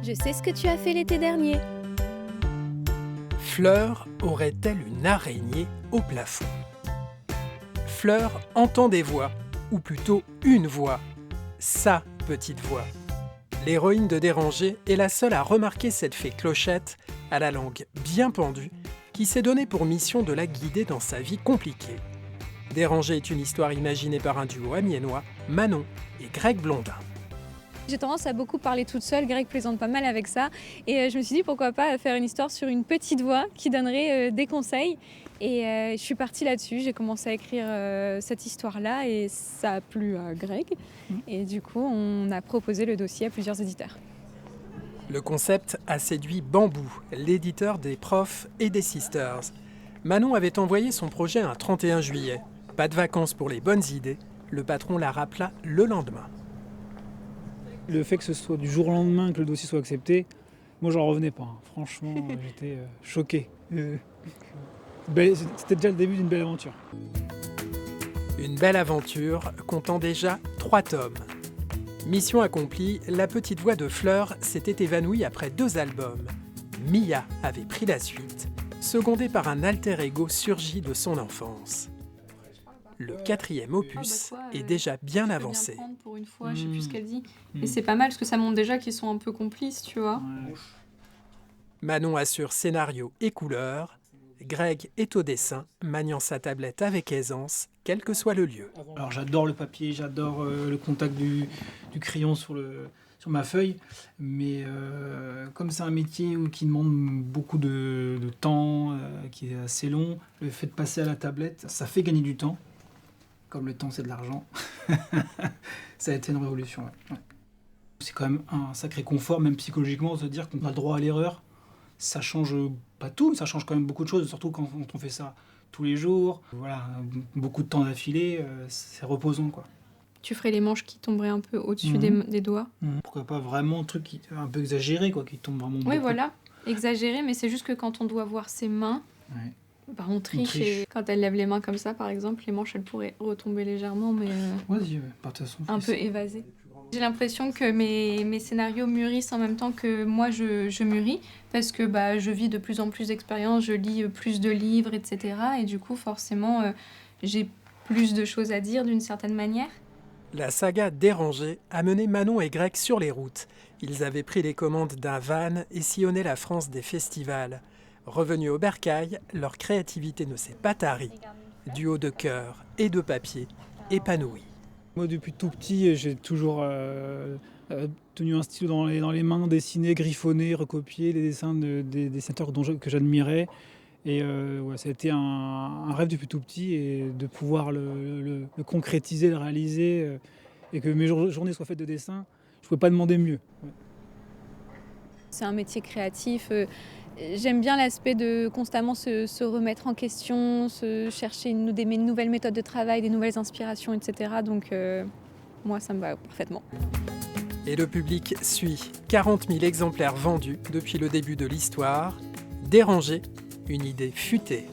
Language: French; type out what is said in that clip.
Je sais ce que tu as fait l'été dernier. Fleur aurait-elle une araignée au plafond? Fleur entend des voix, ou plutôt une voix, sa petite voix. L'héroïne de Déranger est la seule à remarquer cette fée Clochette, à la langue bien pendue, qui s'est donné pour mission de la guider dans sa vie compliquée. Déranger est une histoire imaginée par un duo amiénois, Manon et Greg Blondin. J'ai tendance à beaucoup parler toute seule, Greg plaisante pas mal avec ça. Et je me suis dit pourquoi pas faire une histoire sur une petite voix qui donnerait des conseils. Et je suis partie là-dessus, j'ai commencé à écrire cette histoire-là et ça a plu à Greg. Et du coup, on a proposé le dossier à plusieurs éditeurs. Le concept a séduit Bambou, l'éditeur des Profs et des Sisters. Manon avait envoyé son projet un 31 juillet. Pas de vacances pour les bonnes idées, le patron la rappela le lendemain. Le fait que ce soit du jour au lendemain que le dossier soit accepté, moi j'en revenais pas. Franchement, j'étais choqué. C'était déjà le début d'une belle aventure. Une belle aventure comptant déjà 3 tomes. Mission accomplie, la petite voix de Fleur s'était évanouie après 2 albums. Mia avait pris la suite, secondée par un alter ego surgi de son enfance. Le 4e opus est déjà bien avancé. Pour une fois, je sais plus ce qu'elle dit. Et c'est pas mal parce que ça montre déjà qu'ils sont un peu complices, tu vois. Manon assure scénario et couleurs. Greg est au dessin, maniant sa tablette avec aisance, quel que soit le lieu. Alors j'adore le papier, j'adore le contact du crayon sur ma feuille, mais comme c'est un métier qui demande beaucoup de temps, qui est assez long, le fait de passer à la tablette, ça fait gagner du temps. Comme le temps c'est de l'argent, ça a été une révolution. Ouais. C'est quand même un sacré confort, même psychologiquement, de se dire qu'on a le droit à l'erreur. Ça change pas tout, mais ça change quand même beaucoup de choses, surtout quand on fait ça tous les jours. Voilà, beaucoup de temps d'affilée, c'est reposant, quoi. Tu ferais les manches qui tomberaient un peu au-dessus des doigts. Pourquoi pas vraiment un truc un peu exagéré, quoi, qui tombe vraiment beaucoup. Oui, voilà, exagéré, mais c'est juste que quand on doit voir ses mains... Ouais. Bah, on triche. Et quand elle lève les mains comme ça, par exemple, les manches, elles pourraient retomber légèrement, mais Vas-y, de toute façon, un peu évasées. J'ai l'impression que mes scénarios mûrissent en même temps que moi, je mûris, parce que je vis de plus en plus d'expériences, je lis plus de livres, etc. Et du coup, forcément, j'ai plus de choses à dire d'une certaine manière. La saga Déranger a mené Manon et Greg sur les routes. Ils avaient pris les commandes d'un van et sillonné la France des festivals. Revenus au bercail, leur créativité ne s'est pas tarie. Duo de cœur et de papier, épanoui. Moi, depuis tout petit, j'ai toujours tenu un stylo dans les mains, dessiné, griffonné, recopié les dessins des dessinateurs que j'admirais. Et ça a été un rêve depuis tout petit, et de pouvoir le concrétiser, le réaliser, et que mes journées soient faites de dessin, je ne pouvais pas demander mieux. Ouais. C'est un métier créatif. J'aime bien l'aspect de constamment se remettre en question, se chercher des nouvelles méthodes de travail, des nouvelles inspirations, etc. Donc moi, ça me va parfaitement. Et le public suit. 40 000 exemplaires vendus depuis le début de l'histoire. Déranger, une idée futée.